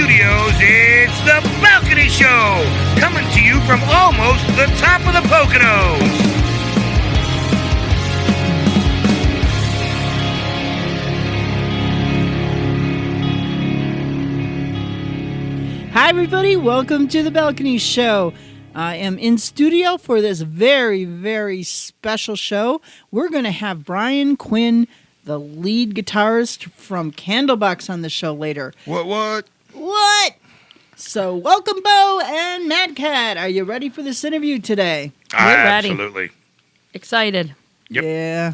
studios, it's The Balcony Show, coming to you from almost the top of the Poconos. Hi, everybody. Welcome to The Balcony Show. I am in studio for this very, very special show. We're going to have Brian Quinn, the lead guitarist from Candlebox, on the show later. What? So, welcome, Bo and Mad Cat. Are you ready for this interview today? We're ready. Absolutely. Excited. Yep. Yeah.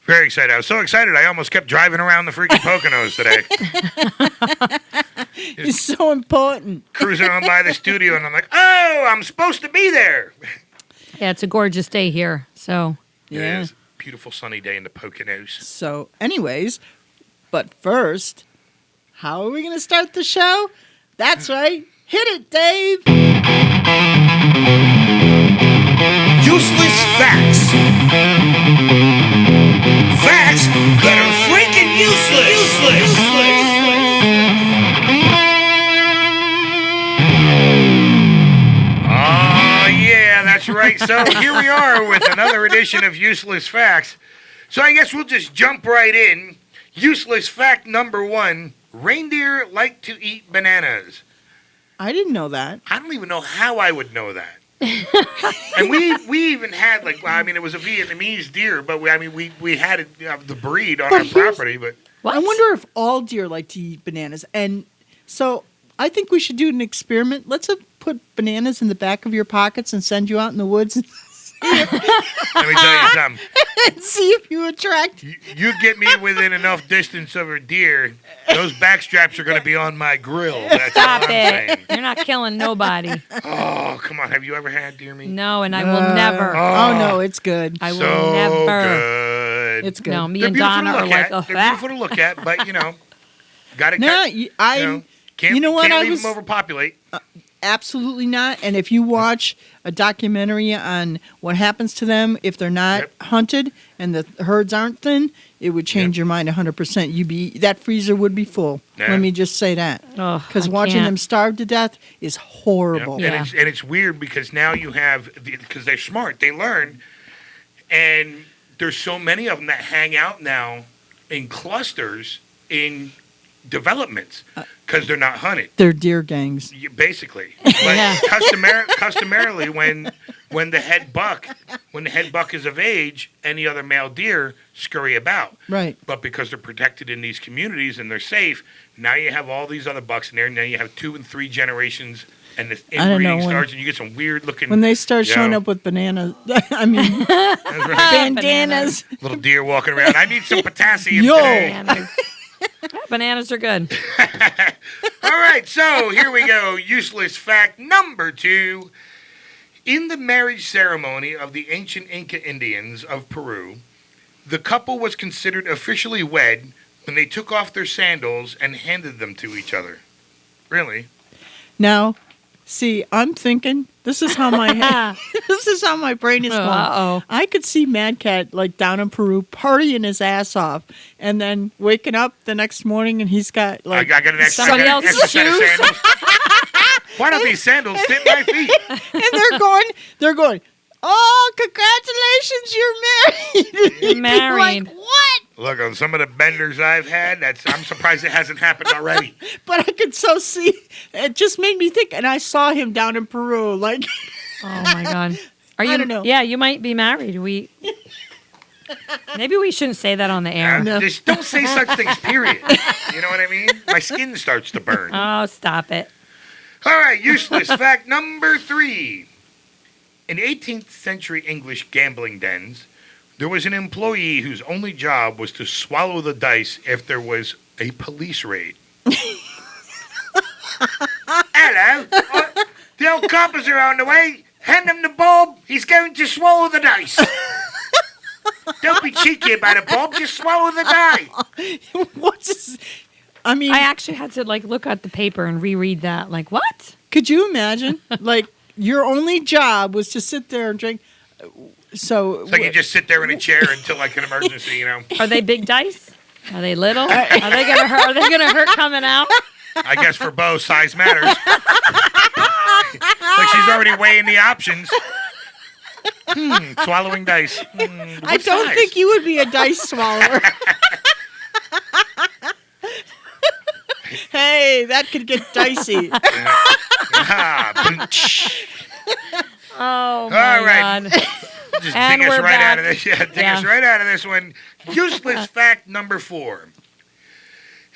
Very excited. I was so excited I almost kept driving around the freaking Poconos today. It's so important. Cruising on by the studio, and I'm like, oh, I'm supposed to be there. Yeah, it's a gorgeous day here. So Yeah. It is a beautiful sunny day in the Poconos. So, anyways, but first, how are we going to start the show? That's right. Hit it, Dave. Useless facts. Facts that are freaking useless. Oh, yeah, that's right. So here we are with another edition of Useless Facts. So I guess we'll just jump right in. Useless fact number 1, reindeer like to eat bananas. I didn't know that. I don't even know how I would know that. And we even had, like, well, I mean, it was a Vietnamese deer, but we had it, the breed on But our property. But I wonder if all deer like to eat bananas. And so I think we should do an experiment. Let's put bananas in the back of your pockets and send you out in the woods and let me tell you something. see if you attract. You get me within enough distance of a deer, those back straps are going to be on my grill. That's stop all I'm it. saying. You're not killing nobody. Oh, come on. Have you ever had deer meat? No, and I will never. Oh, no, it's good. I will So never. good. It's good. No, me They're and beautiful Donna to are look like, at. oh, They're beautiful to look at, but, got to No, can't you know what, leave I was- them overpopulate. Absolutely not. And if you watch a documentary on what happens to them if they're not hunted and the herds aren't thin, it would change your mind 100%. That freezer would be full. Yeah. Let me just say that. Because watching them starve to death is horrible. Yep. Yeah. And it's weird because now you have, because they're smart, they learn, and there's so many of them that hang out now in clusters in developments because they're not hunted. They're deer gangs. Basically, but Yeah. customarily, when the head buck is of age, any other male deer scurry about. Right. But because they're protected in these communities and they're safe, now you have all these other bucks in there. Now you have 2 and 3 generations, and the I don't know, inbreeding when- starts, and you get some weird looking. When they start showing up with bananas, I mean, That's right. bandanas. Little deer walking around. I need some potassium Yo. today. Bananas. Bananas are good. All right, so here we go. Useless fact number 2. In the marriage ceremony of the ancient Inca Indians of Peru, the couple was considered officially wed when they took off their sandals and handed them to each other. Really? Now, see, I'm thinking this is how my brain is going. Uh-oh. I could see Mad Cat like down in Peru partying his ass off, and then waking up the next morning and he's got like I got an extra, Somebody I got an else's extra set of shoes? sandals. Why don't these sandals fit my feet? and they're going, oh, congratulations, you're married. You're married. Like, what? Look, on some of the benders I've had, I'm surprised it hasn't happened already. But I could so see. It just made me think, and I saw him down in Peru, like. Oh, my God. Are you? I don't know. Yeah, you might be married. Maybe we shouldn't say that on the air. No. Just don't say such things, period. You know what I mean? My skin starts to burn. Oh, stop it. All right, useless fact number 3. In 18th century English gambling dens, there was an employee whose only job was to swallow the dice if there was a police raid. Hello. The old coppers are on the way. Hand him the bulb. He's going to swallow the dice. Don't be cheeky about it, Bob. Just swallow the die. What's this? I mean, I actually had to look at the paper and reread that. Like, what? could you imagine? Like, your only job was to sit there and drink. So, It's like you just sit there in a chair until like an emergency, Are they big dice? Are they little? Are they gonna hurt? Are they gonna hurt coming out? I guess for Bo, size matters. Like she's already weighing the options. Swallowing dice. I don't think you would be a dice swallower. Hey, that could get dicey. Oh, my God. Just And dig us we're right back. out of this. Yeah, dig us right out of this one. Useless fact number 4.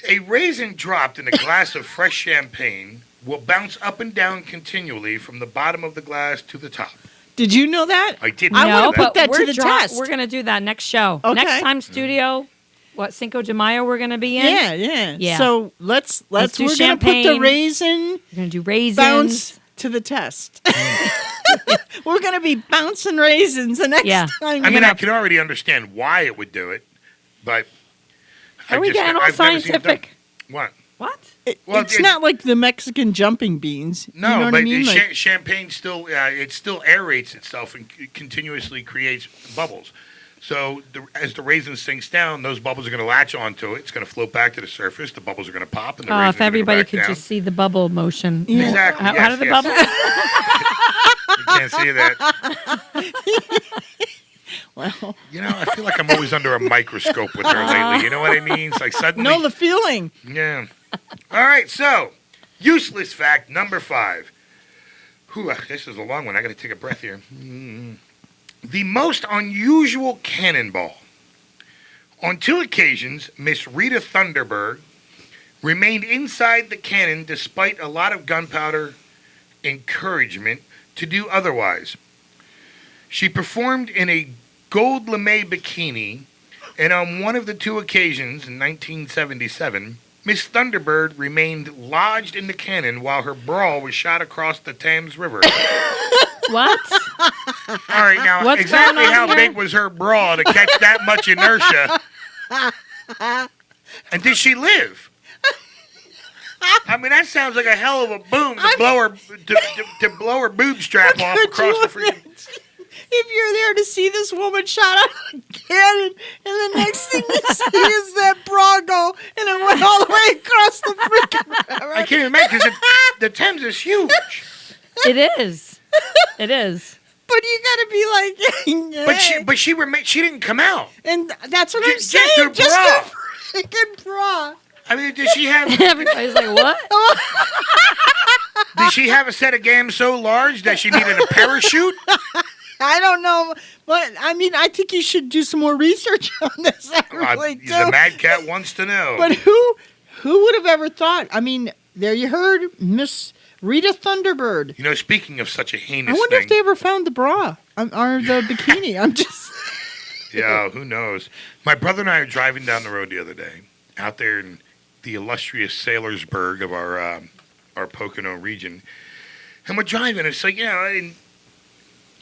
A raisin dropped in a glass of fresh champagne will bounce up and down continually from the bottom of the glass to the top. Did you know that? I didn't I know want to that. put that to the test. We're going to do that next show. Okay. Next time, studio. What, Cinco de Mayo we're going to be in? Yeah. So let's do we're going to put the champagne. raisin We're going to do raisins. bounce to the test. We're going to be bouncing raisins the next time. I mean, I can already understand why it would do it, but Are we getting all I've never seen it done. scientific? What? What? It's not like the Mexican jumping beans. No, you know what but I mean? champagne still it still aerates itself and continuously creates bubbles. So as the raisin sinks down, those bubbles are going to latch onto it. It's going to float back to the surface. The bubbles are going to pop, and the raisins If everybody are could going to go back just see the bubble motion. Yeah. Exactly. How Yes, do the yes. bubbles? You can't see that. Well, You know, I feel like I'm always under a microscope with her lately. You know what I mean? It's like suddenly. know the feeling. Yeah. All right, so useless fact number 5. Whew, this is a long one. I got to take a breath here. The most unusual cannonball. On 2 occasions, Miss Rita Thunderberg remained inside the cannon despite a lot of gunpowder encouragement to do otherwise. She performed in a gold lame bikini, and on one of the 2 occasions in 1977, Miss Thunderbird remained lodged in the cannon while her bra was shot across the Thames River. What? All right, now, What's exactly going on how here? big was her bra to catch that much inertia? And did she live? I mean, that sounds like a hell of a boom to blow her boob strap off Could across you the freaking... If you're there to see this woman shot out of a cannon, and the next thing you see is that bra go, and it went all the way across the freaking river. I can't even imagine, because the Thames is huge. It is. It is. But you gotta be like, hey. But she didn't come out. And that's what I'm Just saying. her Just bra. her freaking bra. I mean, did she have Everybody's like, what? did she have a set of gams so large that she needed a parachute? I don't know, but I mean, I think you should do some more research on this. I really do. The Mad Cat wants to know. But who would have ever thought? I mean, there you heard Miss Rita Thunderbird. You know, speaking of such a heinous I wonder thing, if they ever found the bra or the bikini. I'm just. yeah, who knows? My brother and I are driving down the road the other day, out there in the illustrious Sailorsburg of our Pocono region, and we're driving. It's like, and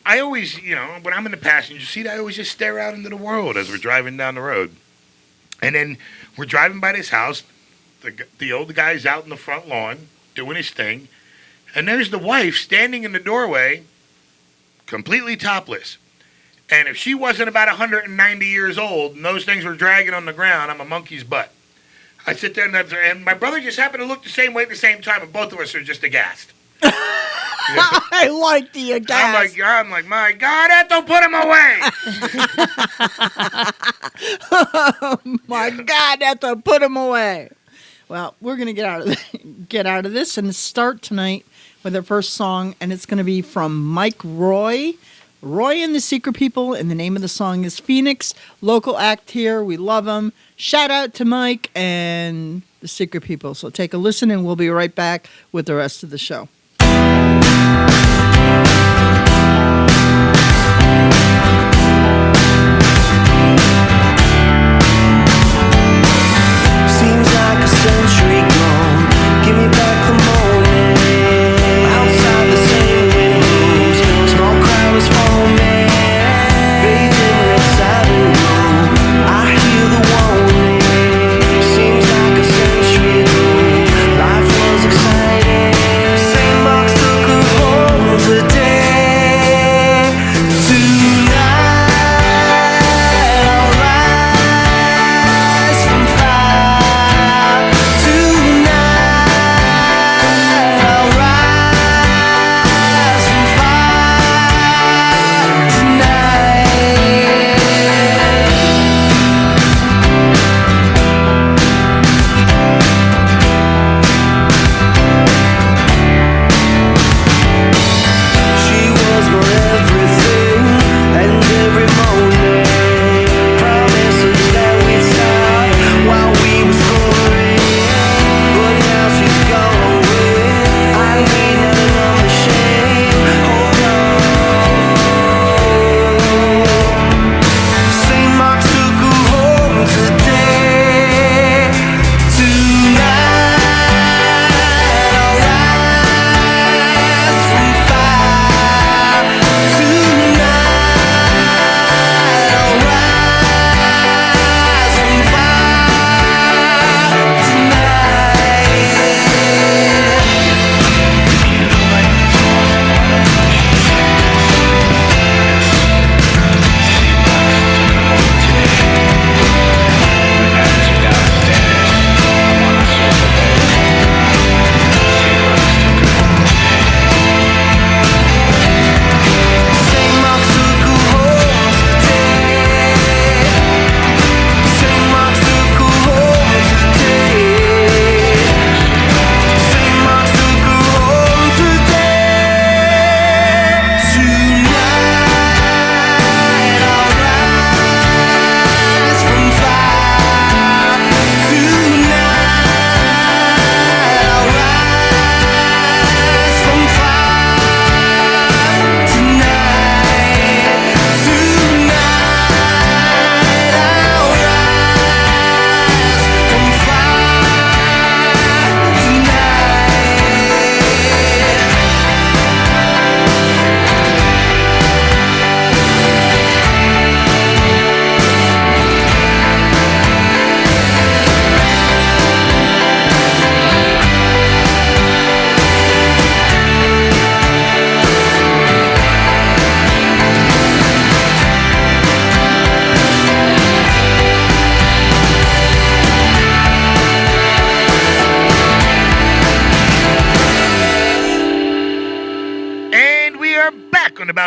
I always, when I'm in the passenger seat, I always just stare out into the world as we're driving down the road. And then we're driving by this house. The old guy's out in the front lawn doing his thing. And there's the wife standing in the doorway, completely topless. And if she wasn't about 190 years old and those things were dragging on the ground, I'm a monkey's butt. I sit there and my brother just happened to look the same way at the same time, and both of us are just aghast. I like the aghast. I'm like, my God, Ethel, put him away. Oh my God, Ethel, put him away. Well, we're gonna get out of this and start tonight with our first song, and it's gonna be from Mike Roy. Roy and the Secret People, and the name of the song is Phoenix. Local act here. We love him. Shout out to Mike and the Secret People. So take a listen, and we'll be right back with the rest of the show. Seems like a century gone. Give me back the moment. Outside the same windows, small crowd is forming. Bathed in red satin glow, I hear the warning. Seems like a century ago, life was exciting. Same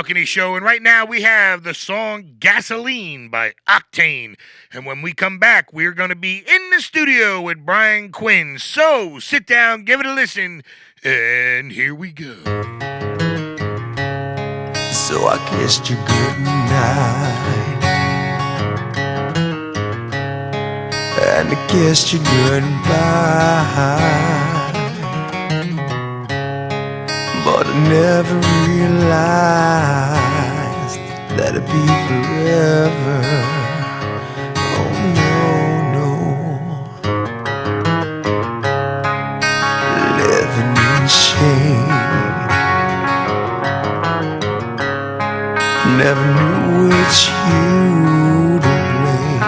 Balcony Show, and right now we have the song Gasoline by Octane. And when we come back, we're going to be in the studio with Brian Quinn. So sit down, give it a listen, and here we go. So I kissed you goodnight, and I kissed you goodbye, but I never realized that it'd be forever. Oh no, no. Living in shame, never knew which you to blame.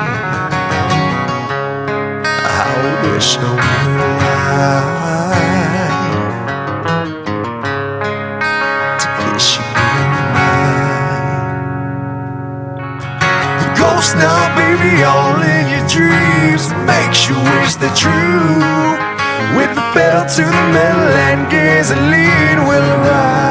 I wish I were alive to kiss you goodnight. The ghost now, baby, all in your dreams makes you wish they're true. With the pedal to the metal and gasoline will arrive.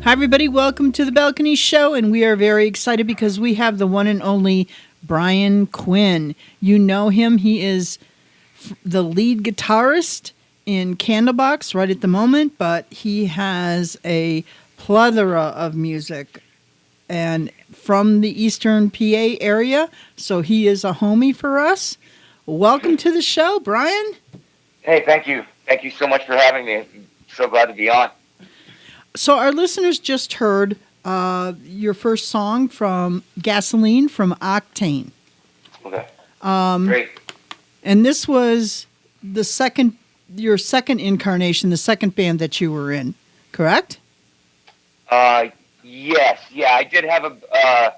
Hi, everybody. Welcome to the Balcony Show, and we are very excited because we have the one and only Brian Quinn. You know him. He is the lead guitarist in Candlebox right at the moment, but he has a plethora of music and from the Eastern PA area, so he is a homie for us. Welcome to the show, Brian. Hey, thank you. Thank you so much for having me. I'm so glad to be on. So our listeners just heard your first song from Gasoline from Octane. Okay. Great. And this was your second incarnation, the second band that you were in, correct? Yes. Yeah, I did have I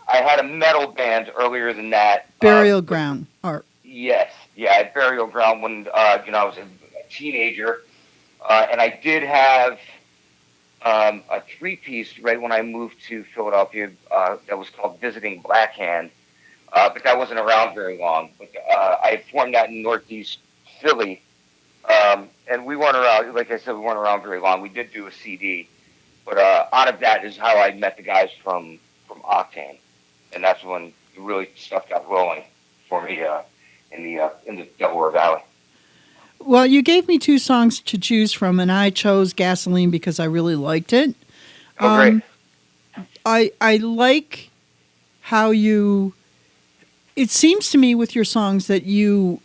had a metal band earlier than that. Burial Ground. Yes, yeah, at Burial Ground when I was a teenager, and I did have a three-piece right when I moved to Philadelphia that was called Visiting Blackhand, but that wasn't around very long. But I formed that in Northeast Philly, and we weren't around. Like I said, we weren't around very long. We did do a CD, but out of that is how I met the guys from Octane, and that's when really stuff got rolling for me in the Delaware Valley. Well, you gave me two songs to choose from, and I chose Gasoline because I really liked it. Oh, great. I like how you. It seems to me with your songs that you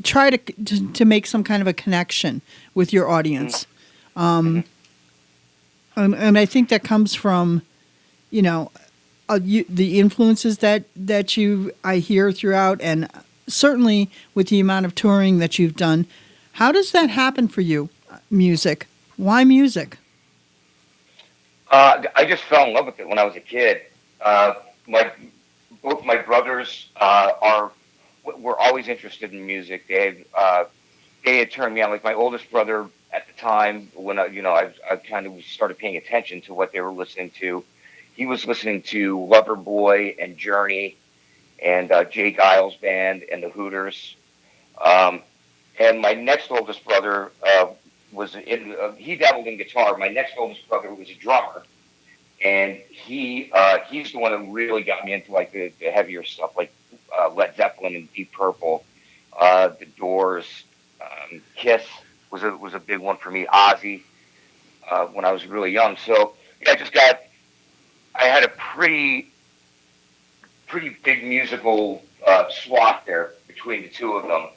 try to make some kind of a connection with your audience, and I think that comes from, the influences that I hear throughout, and certainly with the amount of touring that you've done. How does that happen for you? Music. Why music? I just fell in love with it when I was a kid. Both my brothers were always interested in music. They had turned me on. Like my oldest brother at the time, when I kind of started paying attention to what they were listening to. He was listening to Loverboy and Journey and Jay Giles Band and the Hooters. And my next oldest brother he dabbled in guitar. My next oldest brother was a drummer, and he's the one that really got me into like the heavier stuff, like Led Zeppelin and Deep Purple, The Doors, Kiss was a big one for me. Ozzy, when I was really young. So yeah, I had a pretty big musical swath there between the two of them,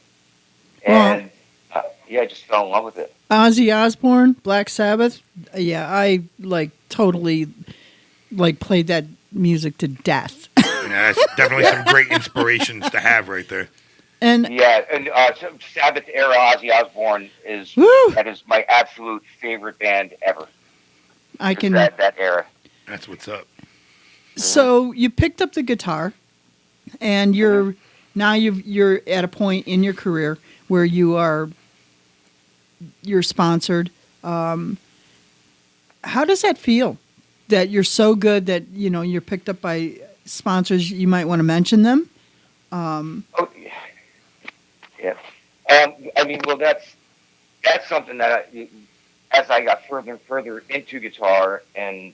and I just fell in love with it. Ozzy Osbourne, Black Sabbath. Yeah, I totally played that music to death. Yeah, that's definitely some great inspirations to have right there. And Sabbath era Ozzy Osbourne is my absolute favorite band ever. I Just can that era. That's what's up. So you picked up the guitar, and you're at a point in your career where you're sponsored. How does that feel? That you're so good that you're picked up by sponsors. You might want to mention them. Yeah. I mean, well, that's something that as I got further and further into guitar, and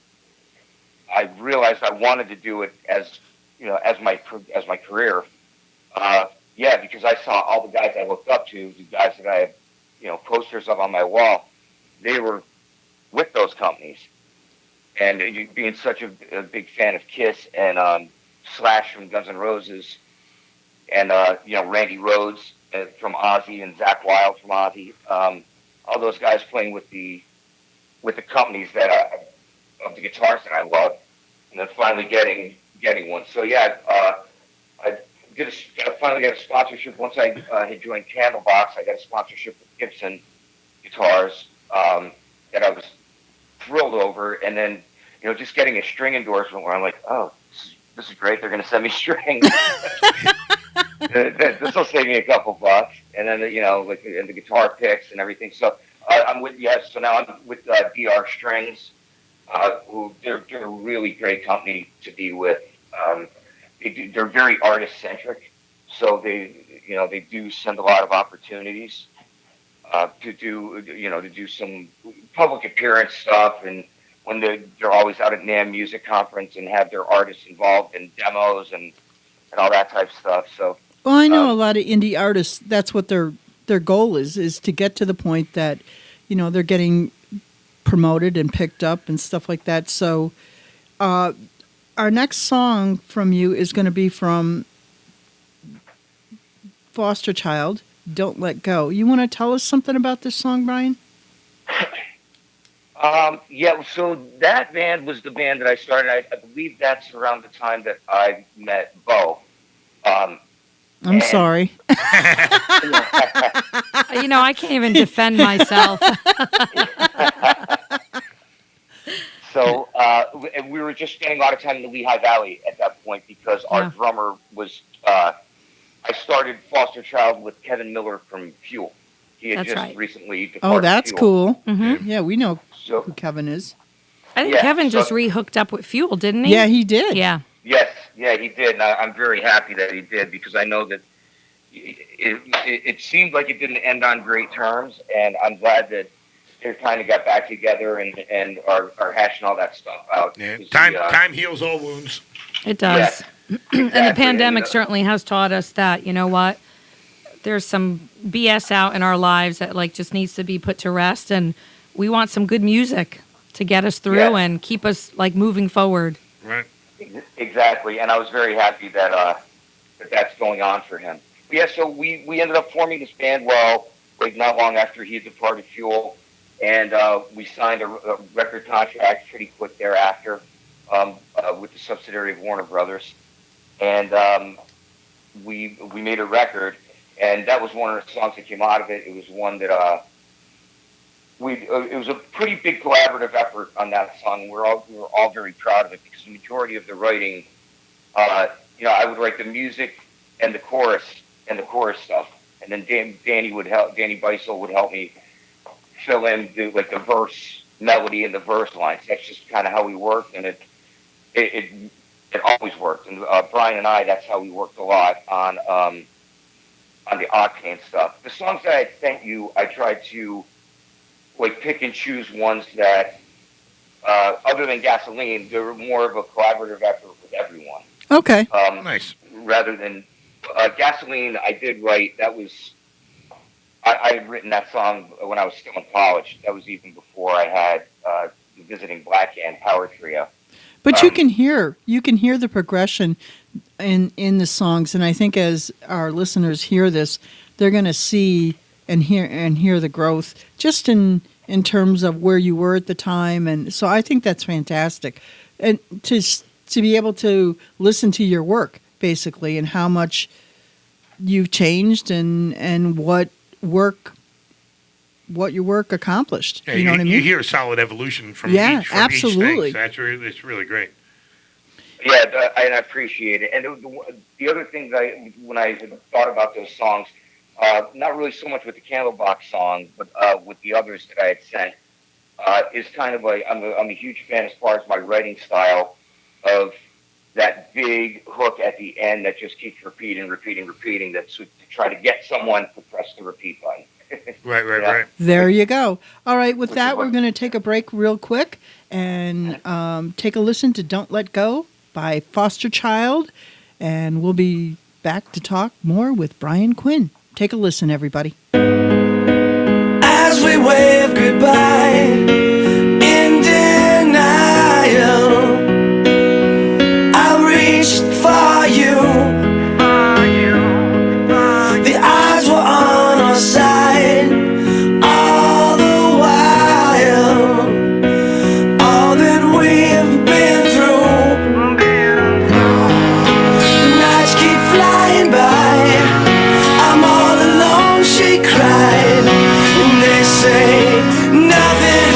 I realized I wanted to do it as my career. Because I saw all the guys I looked up to, the guys that I had, posters of on my wall, they were with those companies. And being such a big fan of Kiss and Slash from Guns N' Roses, and Randy Rhoads from Ozzy and Zakk Wylde from Ozzy, all those guys playing with the companies of the guitars that I love, and then finally getting one. So yeah, I finally got a sponsorship once I had joined Candlebox. I got a sponsorship with Gibson guitars that I was thrilled over, and then just getting a string endorsement where I'm like, oh, this is great. They're going to send me strings. This will save me a couple bucks, and then and the guitar picks and everything. So So now I'm with DR Strings, who they're a really great company to be with. They're very artist centric, so they do send a lot of opportunities to do some public appearance stuff, and when they're always out at NAMM Music Conference and have their artists involved in demos and all that type of stuff. So well, I know a lot of indie artists. That's what their goal is to get to the point that they're getting promoted and picked up and stuff like that. So our next song from you is going to be from Foster Child, Don't Let Go. You want to tell us something about this song, Brian? So that band was the band that I started. I believe that's around the time that I met Bo. I'm sorry. I can't even defend myself. So we were just spending a lot of time in the Lehigh Valley at that point because our drummer was, I started Foster Child with Kevin Miller from Fuel. He had That's just right. recently departed Oh, that's Fuel. cool. Mm-hmm. Yeah, we know So who Kevin is. I think Yeah, Kevin just so- re-hooked up with Fuel, didn't he? Yeah, he did. Yeah. yes, yeah, he did, and I'm very happy that he did because I know that it seemed like it didn't end on great terms, and I'm glad that they kind of got back together and are hashing all that stuff out. Yeah. 'Cause Time heals all wounds. It does. Yeah, And the exactly, pandemic and, certainly has taught us that, you know what? There's some BS out in our lives that like just needs to be put to rest, and we want some good music to get us through Yeah. and keep us like moving forward. Right. Exactly, and I was very happy that that's going on for him. But yeah, so we ended up forming this band like not long after he had departed Fuel, and we signed a record contract pretty quick thereafter with the subsidiary of Warner Brothers, and we made a record, and that was one of the songs that came out of it. It was one that it was a pretty big collaborative effort on that song. We were all very proud of it because the majority of the writing, I would write the music and the chorus stuff, and then Danny Beisel would help me fill in the verse melody and the verse lines. That's just kind of how we worked, and it always worked. And Brian and I, that's how we worked a lot on the Octane stuff. The songs that I sent you, I tried to pick and choose ones that, other than Gasoline, they were more of a collaborative effort with everyone. Okay. Nice. Rather than Gasoline, I did write. That was I had written that song when I was still in college. That was even before I had the Visiting Black Hand Power Trio. But you can hear the progression in the songs, and I think as our listeners hear this, they're going to see and hear the growth just in terms of where you were at the time, and so I think that's fantastic, and to be able to listen to your work basically and how much you've changed and what your work accomplished. Yeah, you know what I mean? You hear a solid evolution from Yeah, each absolutely. thing. So it's really great. Yeah, and I appreciate it. And the other thing that when I had thought about those songs, not really so much with the Candlebox song, but with the others that I had sent, is kind of like I'm a huge fan as far as my writing style of that big hook at the end that just keeps repeating. That's to try to get someone to press the repeat button. Right. There you go. All right, with Which that, is what- we're going to take a break real quick and take a listen to Don't Let Go by Foster Child, and we'll be back to talk more with Brian Quinn. Take a listen, everybody. As we wave goodbye in denial, I reached for you. The odds were on our side all the while. All that we've been through, the nights keep flying by. I'm all alone, she cried. And they say nothing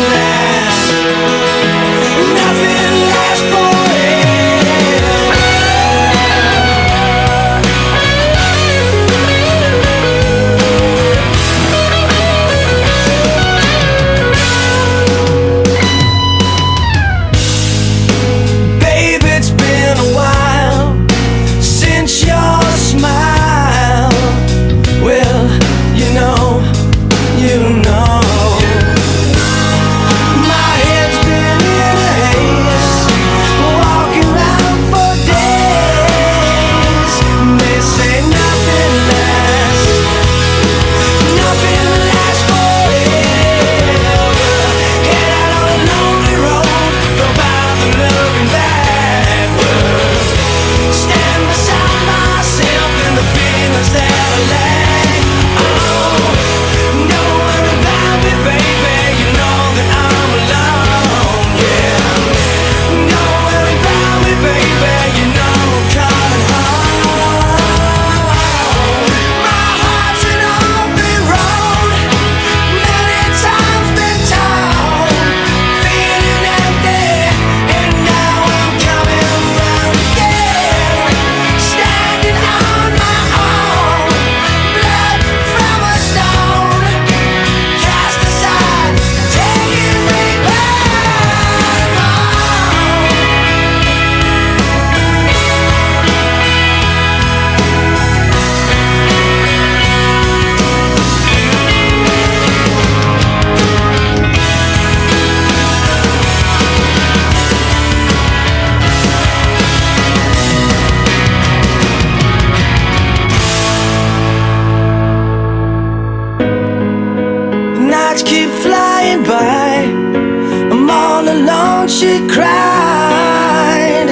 she cried.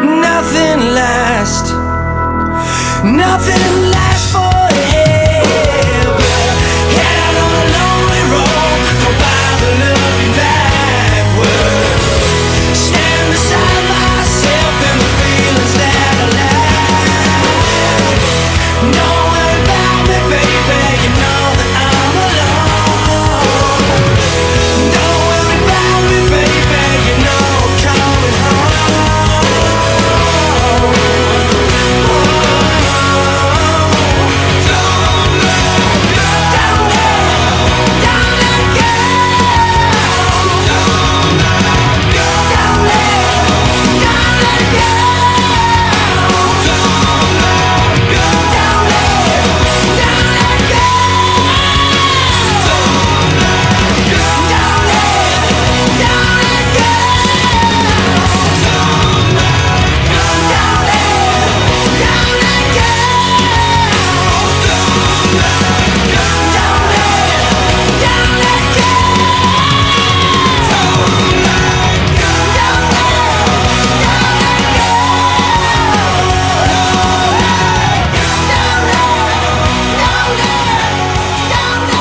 Nothing lasts. Nothing lasts forever. Out on a lonely road, nobody looking backward. Stand beside myself and the feelings that I lack. Don't worry about me, baby, you know that I'm alone. Don't worry about me, baby, you know I'm coming home. Don't let go. Don't let go. Don't let go. Don't let go. Don't let go. Don't let go.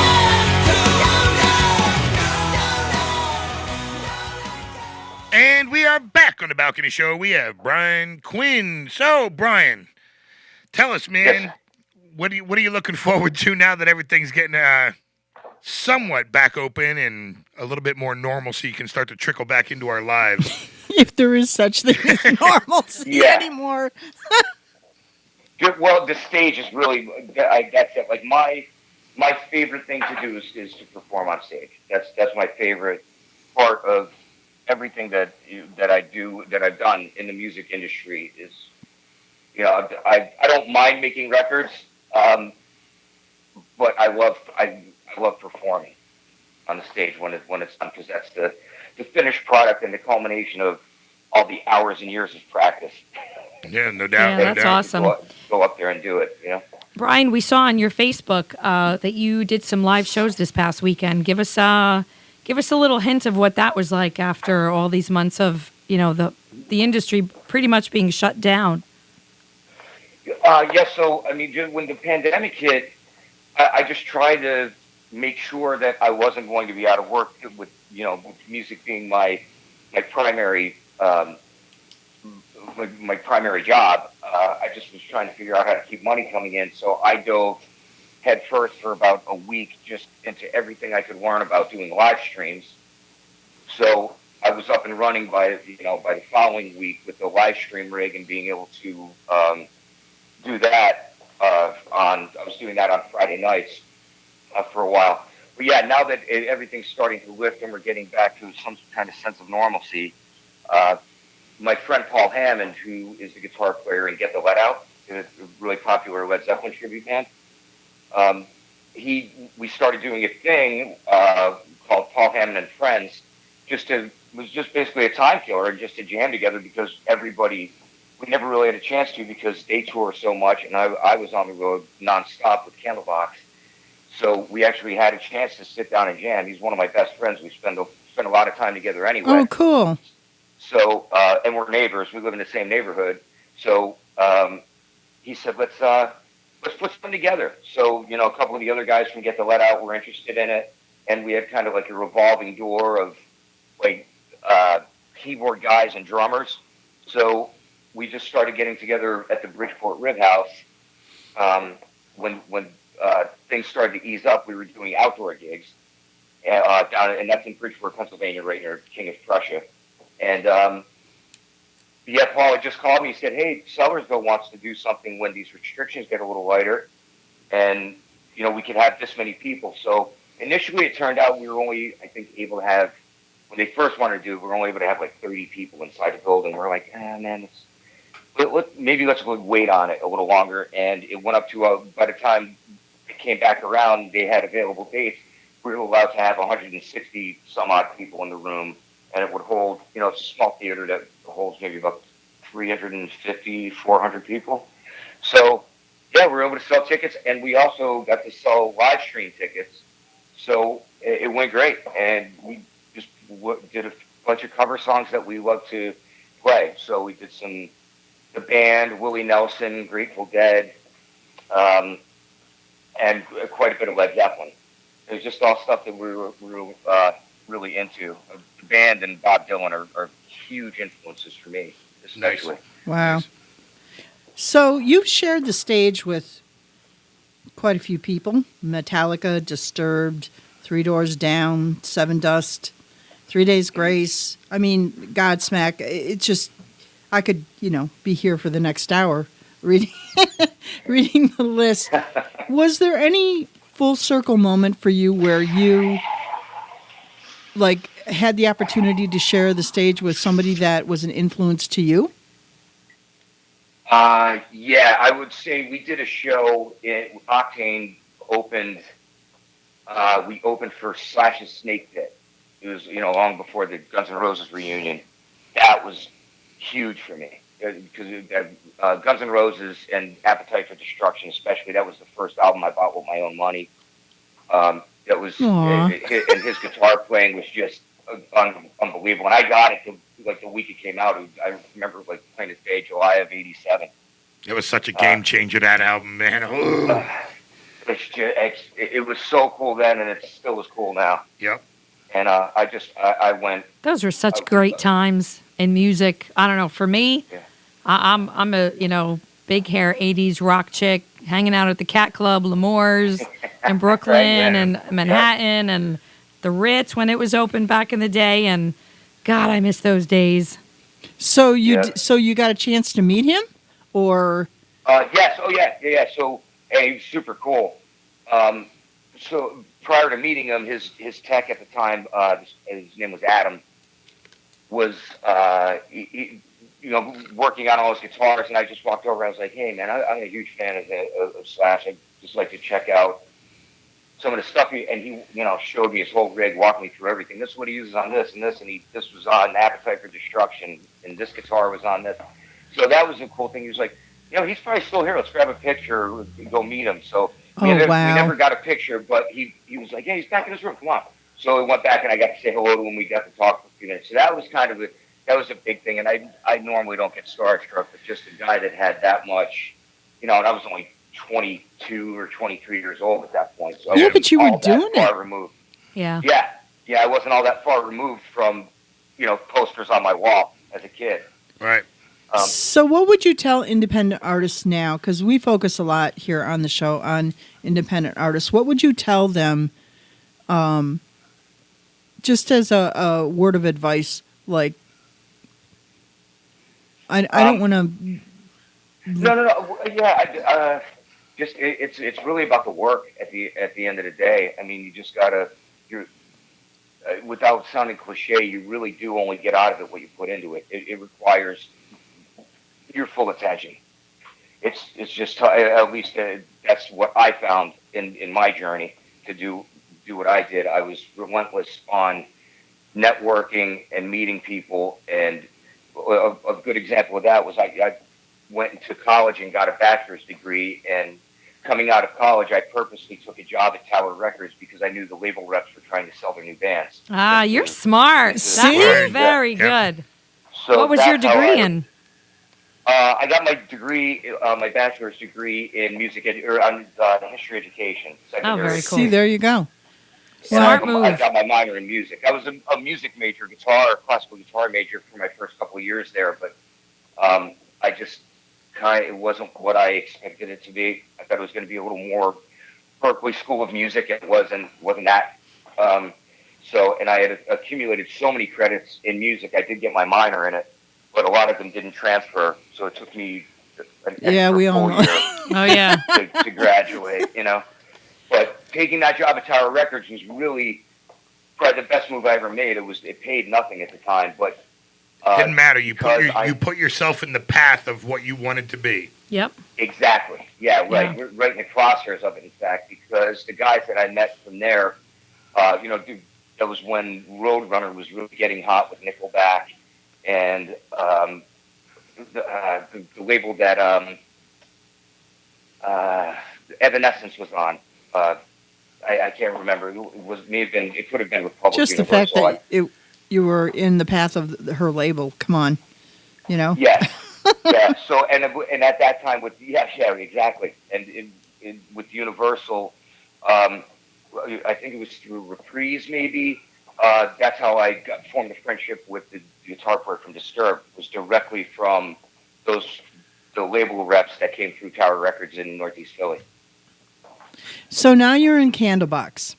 And we are back on the Balcony Show. We have Brian Quinn. So, Brian, tell us, man, Yes. what are you looking forward to now that everything's getting somewhat back open and a little bit more normalcy can start to trickle back into our lives? If there is such thing as normalcy Yeah. anymore. Well, the stage is really that's it. Like my favorite thing to do is to perform on stage. That's my favorite part of everything that I do, that I've done in the music industry. Is, you know, I don't mind making records, but I love performing on the stage when it's done, because that's the finished product and the culmination of all the hours and years of practice. Yeah, no doubt. Yeah, no that's doubt. awesome. Go up there and do it. You know. Brian, we saw on your Facebook that you did some live shows this past weekend. Give us a little hint of what that was like after all these months of, you know, the industry pretty much being shut down. Yes. So I mean, when the pandemic hit, I just tried to make sure that I wasn't going to be out of work, with music being my primary my primary job. I just was trying to figure out how to keep money coming in. So I dove head first for about a week just into everything I could learn about doing live streams. So I was up and running by the following week with the live stream rig and being able to do that I was doing that on Friday nights for a while. But yeah, now that everything's starting to lift and we're getting back to some kind of sense of normalcy, my friend Paul Hammond, who is the guitar player in Get the Let Out, a really popular Led Zeppelin tribute band, we started doing a thing called Paul Hammond and Friends. It was just basically a time killer, just to jam together, because we never really had a chance to, because they tour so much, and I was on the road nonstop with Candlebox. So we actually had a chance to sit down and jam. He's one of my best friends. We spend a lot of time together anyway. Oh, cool. So, and we're neighbors. We live in the same neighborhood. So he said, let's put something together. So, a couple of the other guys from Get the Let Out were interested in it, and we had kind of like a revolving door of keyboard guys and drummers. So we just started getting together at the Bridgeport Rib House. When things started to ease up, we were doing outdoor gigs, and that's in Bridgeport, Pennsylvania, right near King of Prussia. And Paul had just called me. He said, "Hey, Sellersville wants to do something when these restrictions get a little lighter, and we could have this many people." So initially, it turned out we were only, I think, able to have, when they first wanted to do it, we were only able to have like 30 people inside the building. We're like, man, maybe let's wait on it a little longer. And it went up to by the time it came back around, they had available dates. We were allowed to have 160 some odd people in the room. And it would hold, it's a small theater that holds maybe about 350, 400 people. So, yeah, we were able to sell tickets, and we also got to sell live stream tickets. So it went great, and we just did a bunch of cover songs that we love to play. So we did the band, Willie Nelson, Grateful Dead, and quite a bit of Led Zeppelin. It was just all stuff that we were really into. The band and Bob Dylan are huge influences for me, especially. Nice. Wow. Nice. So you've shared the stage with quite a few people: Metallica, Disturbed, Three Doors Down, Seven Dust, 3 Days Grace. I mean, Godsmack. It's just, I could, be here for the next hour reading reading the list. Was there any full circle moment for you where you had the opportunity to share the stage with somebody that was an influence to you? Yeah, I would say we did a show in Octane opened. We opened for Slash's Snake Pit. It was, long before the Guns N' Roses reunion. That was huge for me because Guns N' Roses and Appetite for Destruction, especially, that was the first album I bought with my own money. That was, and his guitar playing was just unbelievable. And I got it the week it came out. I remember playing it day, July of '87. It was such a game changer, that album, man. It was so cool then, and it still is cool now. Yep. And I went. Those were such great times in music. I don't know. For me, Yeah. I'm a big hair '80s rock chick, hanging out at the Cat Club, L'Amour's, in Brooklyn Right, yeah. and Manhattan, and the Ritz when it was open back in the day. And God, I miss those days. So Yeah. so you got a chance to meet him, or? Yes. Oh, yeah. So, he was super cool. So prior to meeting him, his tech at the time, his name was Adam, was working on all his guitars, and I just walked over. I was like, "Hey, man, I'm a huge fan of Slash. I'd just like to check out some of the stuff." And he, showed me his whole rig, walked me through everything. This is what he uses on this and this, and this was on Appetite for Destruction, and this guitar was on this. So that was a cool thing. He was like, he's probably still here. Let's grab a picture and go meet him. So we never got a picture, but he was like, "Yeah, he's back in his room. Come on." So we went back, and I got to say hello to him. We got to talk for a few minutes. So that was that was a big thing. And I normally don't get starstruck, but just a guy that had that much, and I was only 22 or 23 years old at that point. So Yeah, but you were doing it. Removed. Yeah. Yeah, I wasn't all that far removed from, posters on my wall as a kid. Right. So what would you tell independent artists now? Because we focus a lot here on the show on independent artists. What would you tell them, just as a word of advice? I don't want to. No. Yeah, just it's really about the work at the end of the day. I mean, you just gotta. Without sounding cliche, you really do only get out of it what you put into it. It requires your full attention. It's just at least that's what I found in my journey to do what I did. I was relentless on networking and meeting people, and a good example of that was I went into college and got a bachelor's degree, and coming out of college, I purposely took a job at Tower Records because I knew the label reps were trying to sell their new bands. Ah, you're smart. See? That was very Yeah. good. So What was your that's how degree in? I got my degree, my bachelor's degree in music history education. Very cool. See, there you go. Smart I move. got my minor in music. I was a music major, classical guitar major for my first couple of years there, but I just it wasn't what I expected it to be. I thought it was going to be a little more Berklee School of Music. It wasn't that. And I had accumulated so many credits in music. I did get my minor in it, but a lot of them didn't transfer. So it took me an extra we all full know. year Oh yeah. to graduate, But taking that job at Tower Records was really probably the best move I ever made. It paid nothing at the time, but Didn't matter. You because you put yourself in the path of what you wanted to be. Yep. exactly, yeah, right. Yeah. We're right in the crosshairs of it, in fact, because the guys that I met from there, that was when Roadrunner was really getting hot with Nickelback, and the label that Evanescence was on. I can't remember. It could have been Republic Just the Universal. fact that you were in the path of her label. Come on, you know. Yes. Yeah. So and at that time with exactly. And with Universal, I think it was through Reprise maybe. That's how I formed a friendship with the guitar player from Disturbed. Was directly from the label reps that came through Tower Records in Northeast Philly. So now you're in Candlebox.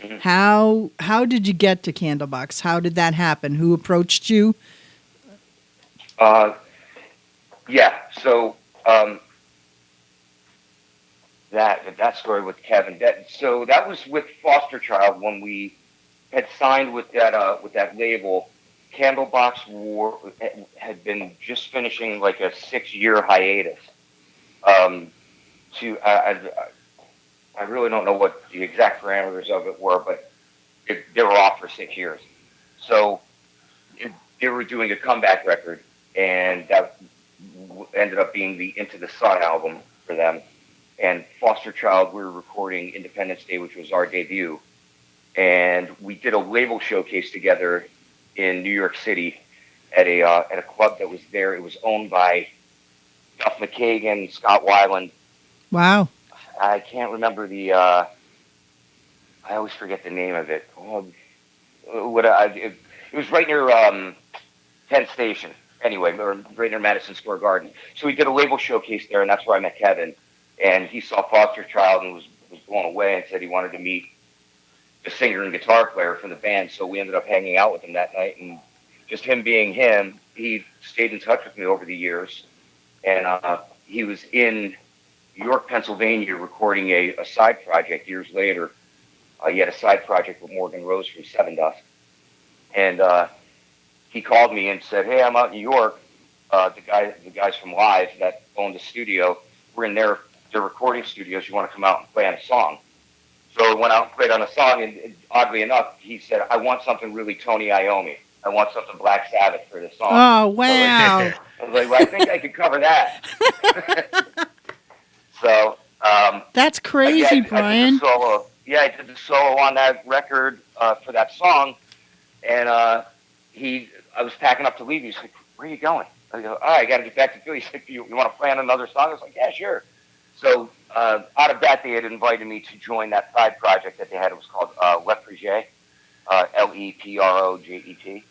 Mhm. How did you get to Candlebox? How did that happen? Who approached you? Yeah. So that story with Kevin. That was with Foster Child when we had signed with that label. Candlebox had been just finishing like a 6-year hiatus. To I really don't know what the exact parameters of it were, but they were off for 6 years. So they were doing a comeback record, and that ended up being the Into the Sun album for them. And Foster Child, we were recording Independence Day, which was our debut, and we did a label showcase together in New York City at a club that was there. It was owned by Duff McKagan, Scott Weiland. Wow. I can't remember I always forget the name of it. It was right near Penn Station. Anyway, or right near Madison Square Garden. So we did a label showcase there, and that's where I met Kevin. And he saw Foster Child and was blown away and said he wanted to meet the singer and guitar player from the band. So we ended up hanging out with him that night, and just him being him, he stayed in touch with me over the years. And he was in York, Pennsylvania, recording a side project years later. He had a side project with Morgan Rose from Seven Dust. And he called me and said, "Hey, I'm out in New York. The guys from Live that own the studio, we're in their recording studios. You want to come out and play on a song?" So I went out and played on a song, and oddly enough, he said, "I want something really Tony Iommi. I want something Black Sabbath for the song." Oh, wow. I was like, well, I think I could cover that. So That's crazy, Brian. I did the solo on that record for that song, and I was packing up to leave. He's like, "Where are you going?" I go, "Oh, I got to get back to Philly." He's like, "You want to play on another song?" I was like, "Yeah, sure." So out of that, they had invited me to join that side project that they had. It was called Le Projet, LEPROJET.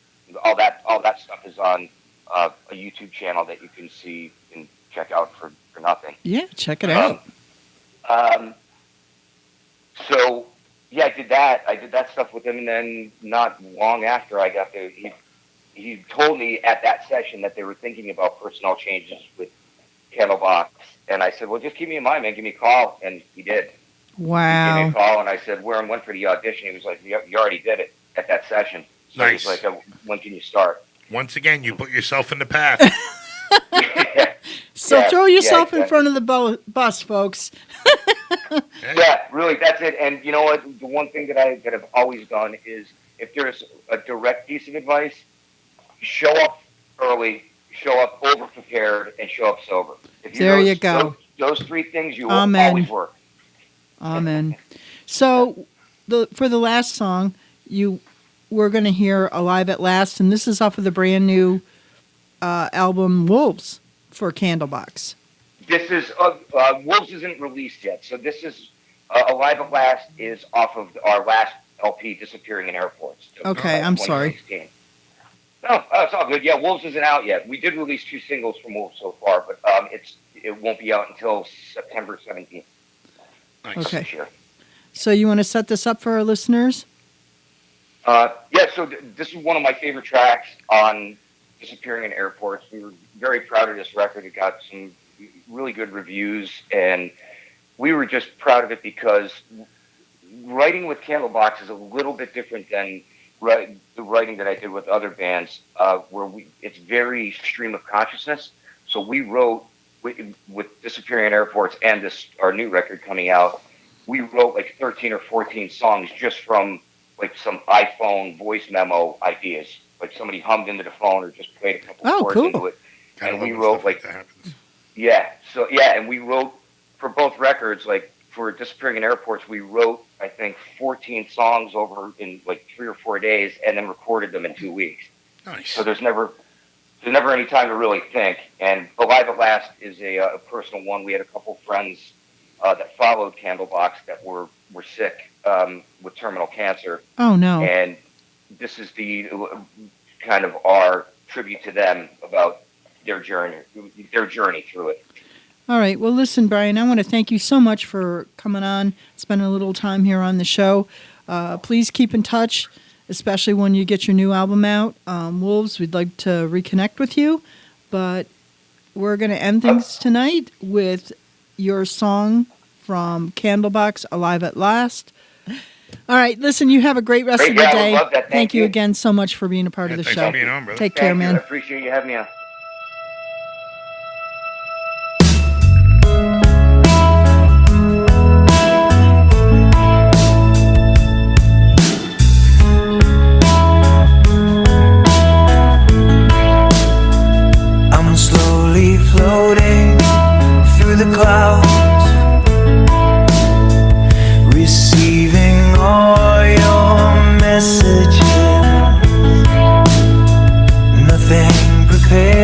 All that stuff is on a YouTube channel that you can see and check out for nothing. Yeah, check it out. So yeah, I did that. I did that stuff with him, and then not long after I got there, he told me at that session that they were thinking about personnel changes with Candlebox, and I said, "Well, just keep me in mind, man. Give me a call," and he did. Wow. He gave me a call, and I said, "Where and when for the audition?" He was like, "You already did it at that session." So Nice. He was like, "When can you start?" Once again, you put yourself in the path. So Yeah, throw yourself yeah, in front of the bus, folks. Yeah, really, that's it. And you know what? The one thing that I've always done is, if there's a direct piece of advice, show up early, show up over prepared, and show up sober. If There you go. Those three things, you will Amen. always work. Amen. So for the last song, we're going to hear Alive at Last, and this is off of the brand new album Wolves for Candlebox. This is Wolves isn't released yet, so this is Alive at Last is off of our last LP, Disappearing in Airports. Okay, I'm sorry. 2016. No, it's all good. Yeah, Wolves isn't out yet. We did release 2 singles from Wolves so far, but it won't be out until September 17th. Nice. Okay. This year. So you want to set this up for our listeners? Yeah, so this is one of my favorite tracks on Disappearing in Airports. We were very proud of this record. It got some really good reviews, and we were just proud of it because writing with Candlebox is a little bit different than the writing that I did with other bands, where it's very stream of consciousness. So we wrote with Disappearing in Airports and our new record coming out. We wrote like 13 or 14 songs just from like some iPhone voice memo ideas. Like somebody hummed into the phone or just played a couple chords cool. into it. Kind And of we love wrote stuff like that happens. yeah, and we wrote for both records like for Disappearing in Airports, we wrote, I think, 14 songs over in like 3 or 4 days, and then recorded them in 2 weeks. Nice. So there's never any time to really think. And Alive at Last is a personal one. We had a couple friends that followed Candlebox that were sick with terminal cancer. Oh, no. And this is the kind of our tribute to them about their journey through it. All right. Well, listen, Brian, I want to thank you so much for coming on, spending a little time here on the show. Please keep in touch, especially when you get your new album out. Wolves, we'd like to reconnect with you, but we're going to end things tonight with your song from Candlebox, Alive at Last. All right. Listen, you have a great rest of the I day. would love that. Thank you you again so much for being a part Yeah, of the thanks show. for being on, brother. Take care, Thank you. man. I appreciate you having me on. I'm slowly floating through the clouds, receiving all your messages. Nothing prepared.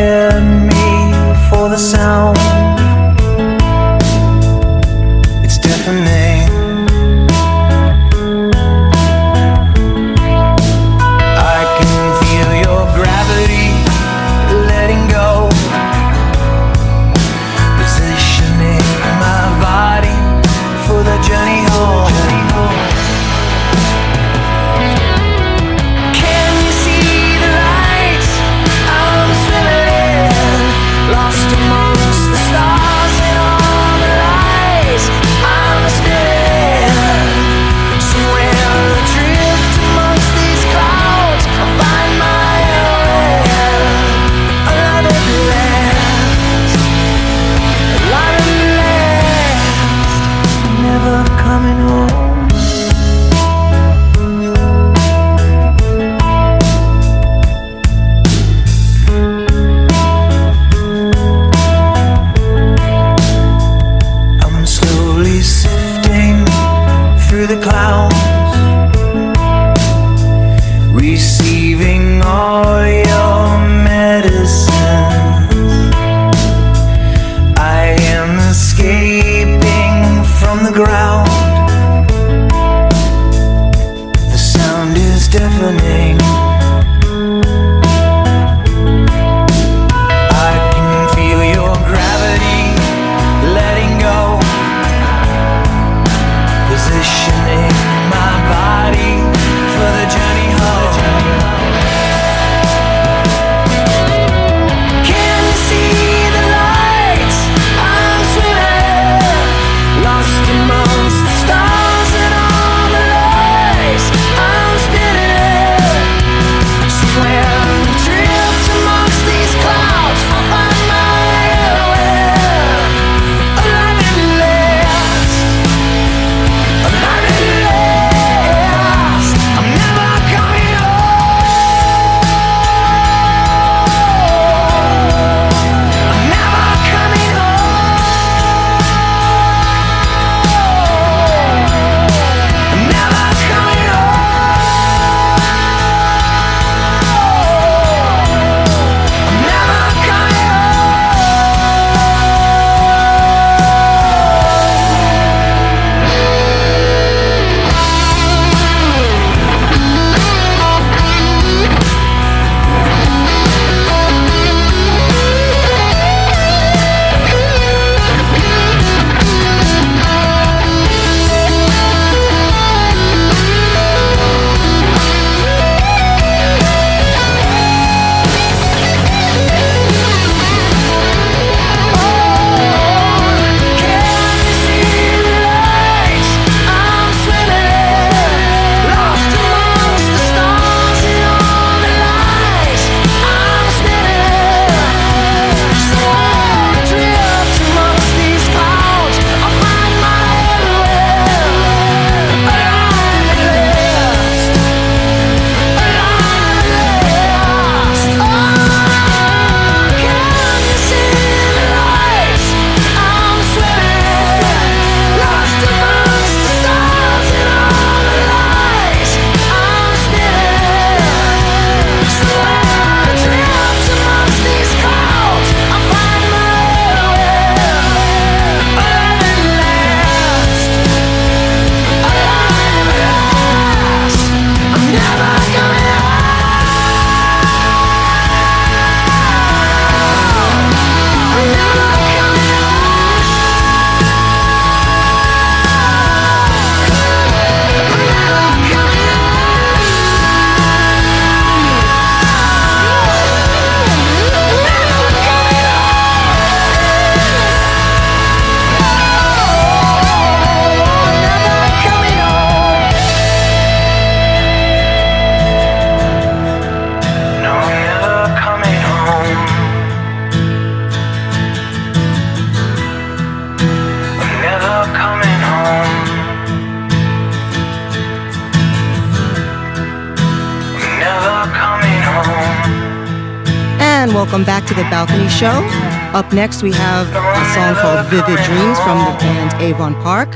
welcome back to the Balcony Show. Up next, we have a song called Vivid Dreams from the band Avon Park.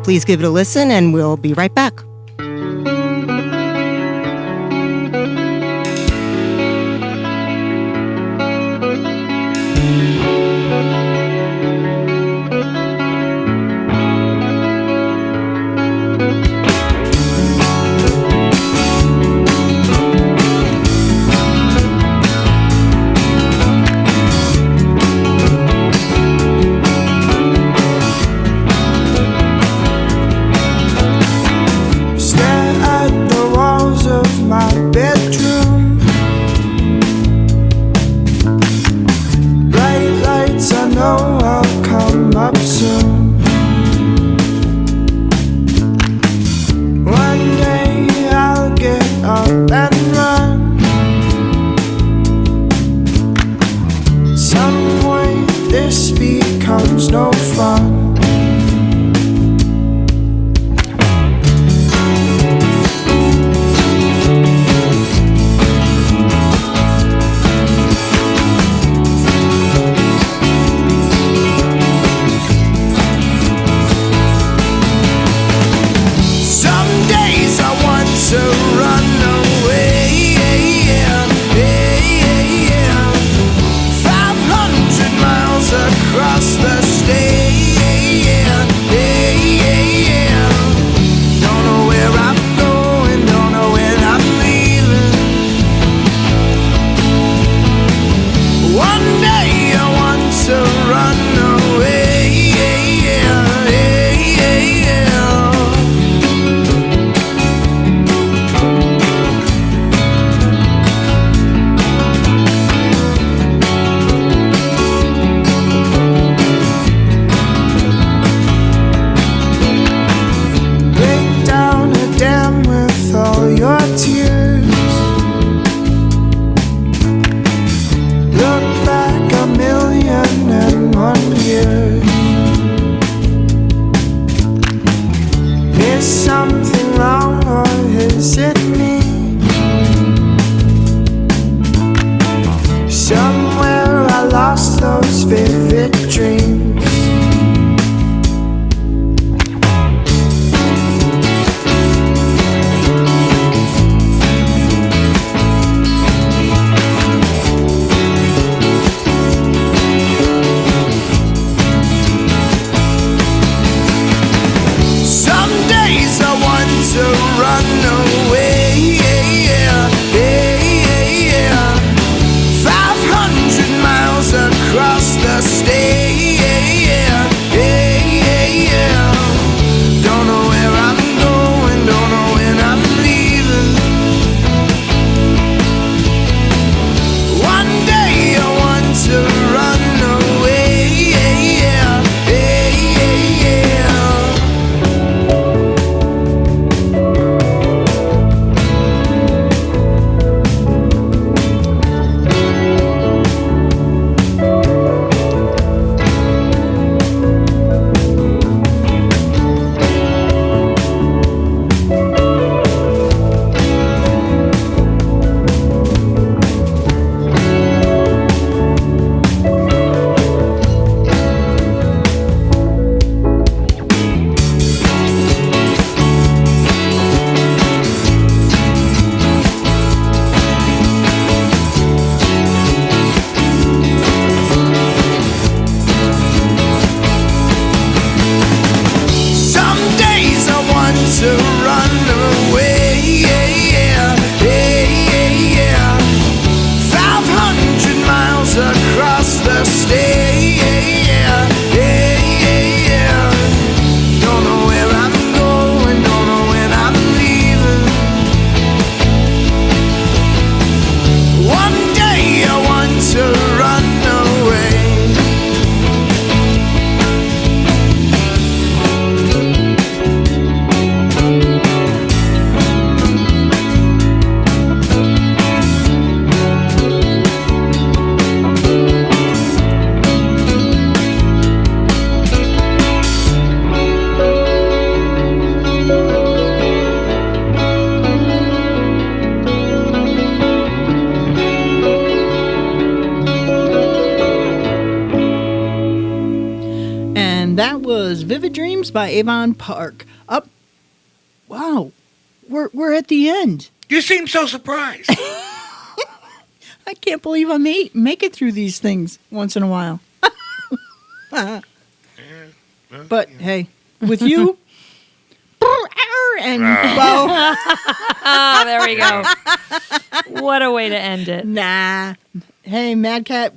Please give it a listen, and we'll be right back. Stay was Vivid Dreams by Avon Park. Up. Wow. We're at the end. You seem so surprised. I can't believe I make it through these things once in a while. But hey, with you and well, Oh, there we go. What a way to end it. nah. Hey, Mad Cat.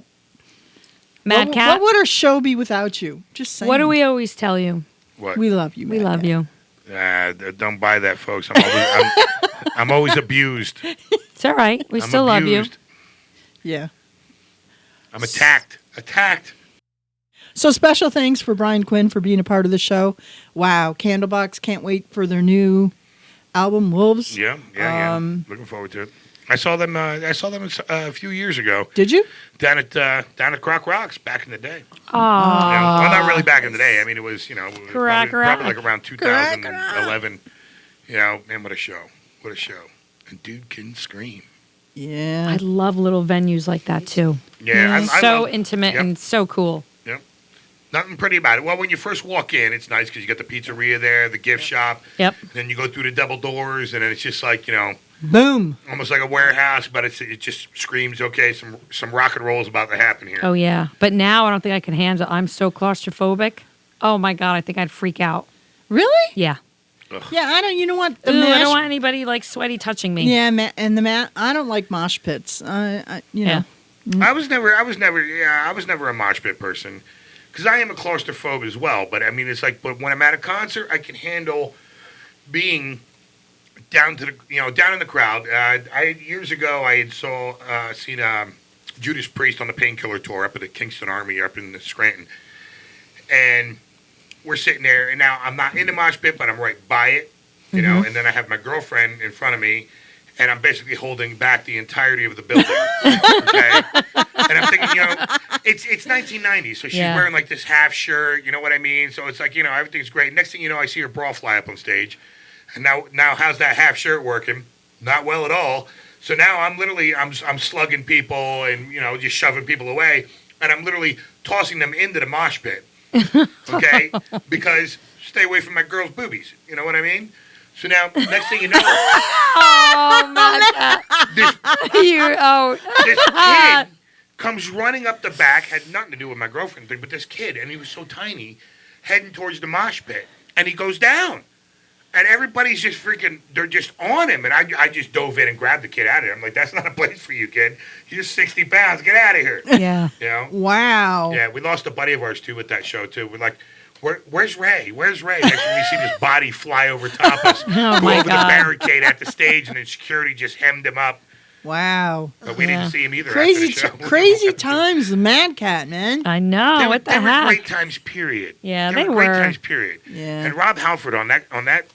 Mad Cat, What would our show be without you? Just saying. what do we always tell you? What? We love you. We Mad love Cat. you. Don't buy that, folks. I'm always abused. It's all right. We I'm still love you. abused. Yeah. I'm attacked. Attacked. So special thanks for Brian Quinn for being a part of the show. Wow, Candlebox can't wait for their new album, Wolves. Yeah. Looking forward to it. I saw them a few years ago Did you? down at Croc Rocks back in the day. Oh, Well, not really back in the day. I mean, it was Croc probably Rock. like around 2011. Man, what a show! What a show! And dude can scream. Yeah. I love little venues like that too. Yeah, I So love- intimate Yep. and so cool. Yep. Nothing pretty about it. Well, when you first walk in, it's nice because you got the pizzeria there, the gift shop. Yep. Then you go through the double doors, and then it's just like Boom. almost like a warehouse, but it just screams, okay, some rock and roll is about to happen here. Oh yeah. But now I don't think I can handle. I'm so claustrophobic. Oh my god, I think I'd freak out. Really? Yeah. Yeah, I don't. You know what? The Ooh, I mash- don't want anybody like sweaty touching me. Yeah, I don't like mosh pits. You know. Yeah. I was never a mosh pit person because I am a claustrophobe as well. But I mean, it's like, but when I'm at a concert, I can handle being down in the crowd. Years ago, I had seen Judas Priest on the Painkiller tour up at the Kingston Army up in Scranton, and we're sitting there, and now I'm not in the mosh pit, but I'm right by it, you know, and then I have my girlfriend in front of me, and I'm basically holding back the entirety of the building, okay? And I'm thinking, it's 1990, so she's Yeah. wearing like this half shirt, you know what I mean? So it's like, everything's great. Next thing you know, I see her bra fly up on stage, and now how's that half shirt working? Not well at all. So now I'm slugging people and, just shoving people away, and I'm literally tossing them into the mosh pit. Okay, because stay away from my girl's boobies. You know what I mean? So now, next thing you know, Oh my god. this kid comes running up the back. Had nothing to do with my girlfriend thing, but this kid, and he was so tiny, heading towards the mosh pit, and he goes down, and everybody's just they're just on him, and I just dove in and grabbed the kid out of there. I'm like, that's not a place for you, kid. You're 60 pounds. Get out of here. Yeah. Wow. Yeah, we lost a buddy of ours too at that show too. We're like, where's Ray? Where's Ray? Next time we see this body fly over top us, Oh go my over the God. barricade at the stage, and then security just hemmed him up. Wow. But we Yeah. didn't see him either. Crazy, after the show. crazy times, the Mad Cat, man. I know. What the They were heck? great times, period. Yeah, they they were great were. times, period. Yeah. And Rob Halford on that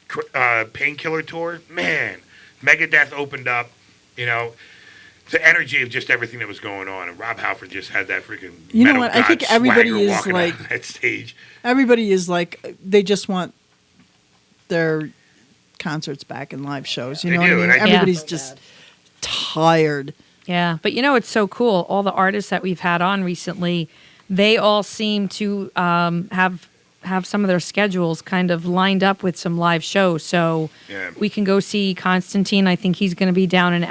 Painkiller tour, man, Megadeth opened up, the energy of just everything that was going on, and Rob Halford just had that freaking. You know metal what? I god think everybody swagger is walking like- out of that stage. Everybody is like, they just want their concerts back and live shows. You They know do, what I and mean? I- Everybody's just tired. Yeah, but it's so cool. All the artists that we've had on recently, they all seem to have some of their schedules kind of lined up with some live shows. So Yeah. we can go see Constantine. I think he's going to be down in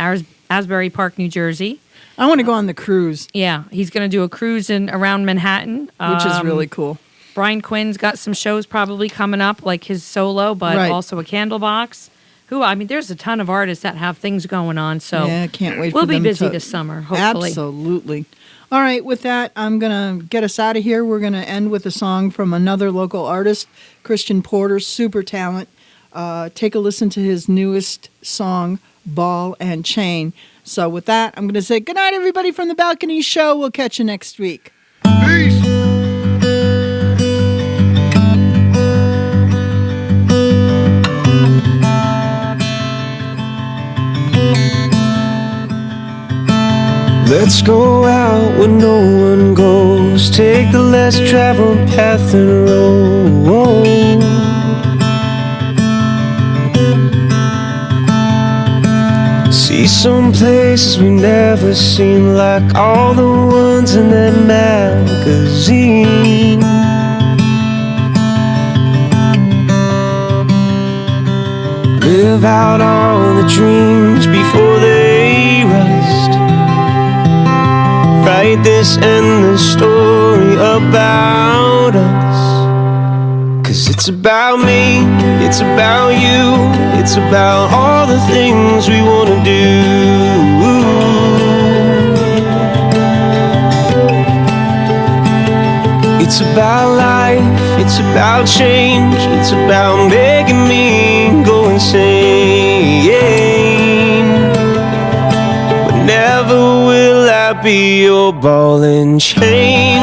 Asbury Park, New Jersey. I want to go on the cruise, Yeah, he's going to do a cruise around Manhattan, which is really cool. Brian Quinn's got some shows probably coming up, like his solo, but Right. also a Candlebox. There's a ton of artists that have things going on. So Yeah, can't wait we'll for be them busy to- this summer, hopefully. Absolutely. All right, with that, I'm going to get us out of here. We're going to end with a song from another local artist, Christian Porter, super talent. Take a listen to his newest song, Ball and Chain. So with that, I'm going to say good night, everybody, from the Balcony Show. We'll catch you next week. Peace. Let's go out where no one goes. Take the less traveled path and roll. See some places we've never seen, like all the ones in that magazine. Live out all the dreams before they rust. Write this endless story about us. 'Cause it's about me, it's about you, it's about all the things we wanna do. It's about life, it's about change, it's about making me go insane. But never will I be your ball and chain.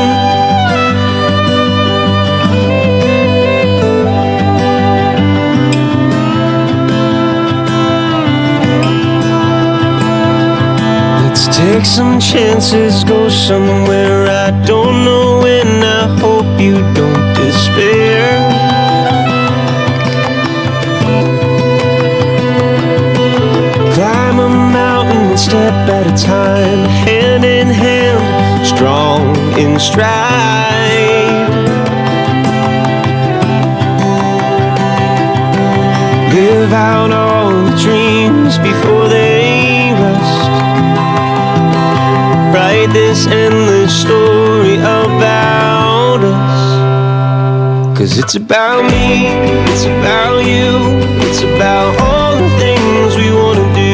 Let's take some chances, go somewhere I don't know, and I hope you don't despair. Climb a mountain one step at a time, hand in hand, strong in stride. Live out all the dreams before they rust. Write this endless story about us. 'Cause it's about me, it's about you, it's about all the things we wanna do.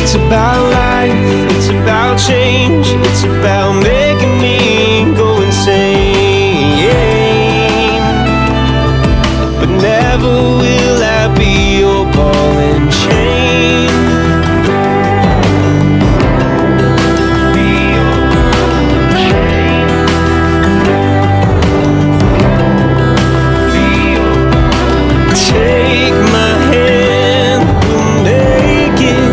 It's about life, it's about change, it's about making me go insane. But never will I be your ball and chain. Be your ball and chain. Be your ball and take my hand, we'll make it.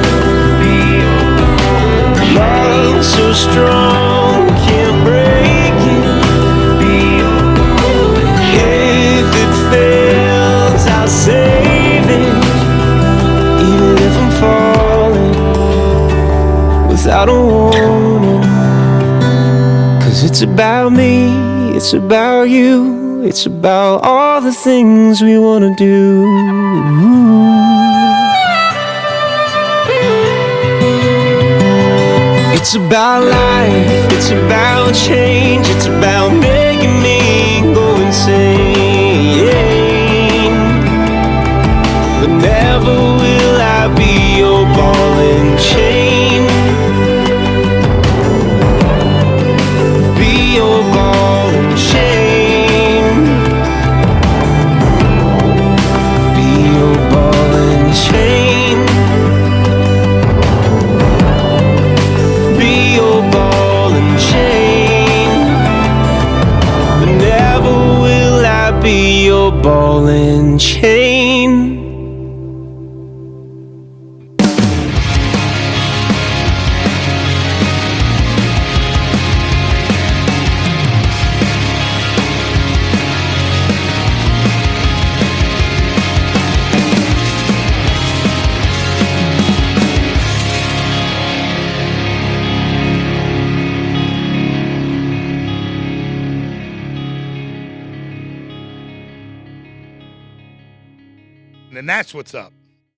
Be your ball and love so strong, can't break it. Be your ball and if it fails, I'll save it. Even if I'm falling without a warning. 'Cause it's about me, it's about you, it's about all the things we wanna do. It's about life, it's about change, it's about making me go insane. But never will I be your ball and chain. Be your ball and chain. Be your ball and chain. Be your ball and chain. But never will I be your ball and chain. And that's what's up.